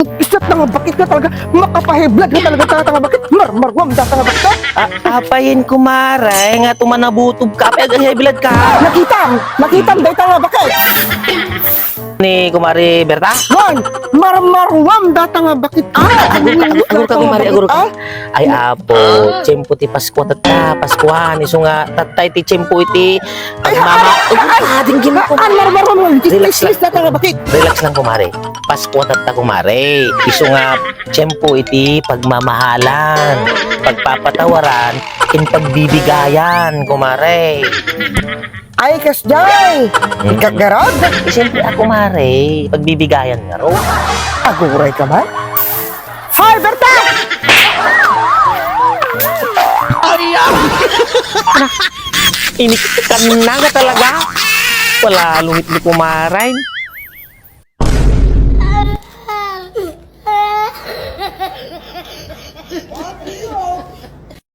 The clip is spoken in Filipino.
Isat na nga bakit ka talaga, makapahiblag ka talaga tanga bakit, marmarwam da tanga bakit ka? Apayin kumare, nga tumanabutob ka, paghibilad ka. Nakitam day tanga bakit? Ni kumare Berta? Wan, marmarwam da tanga bakit? Agur ka kumare, agur ka. Ay apo, tiyempo ti Pasko tata, Paskuhan, iso nga tatay ti tiyempo iti pagmama. Ading gina ko. Marmarwam, Relax relax da tanga bakit? Relax lang kumare. Pasko tata kumare. Iso nga tiyempo iti pagmamahalan, pagpapatawaran, in pagbibigayan kumare. Ay kasjay, ikagarod? Siyempre ako mare, pagbibigayan nga ro. Aguray ka man? Hoy, Berta! Inikikan na nga talaga. Wala luhit ni kumarain.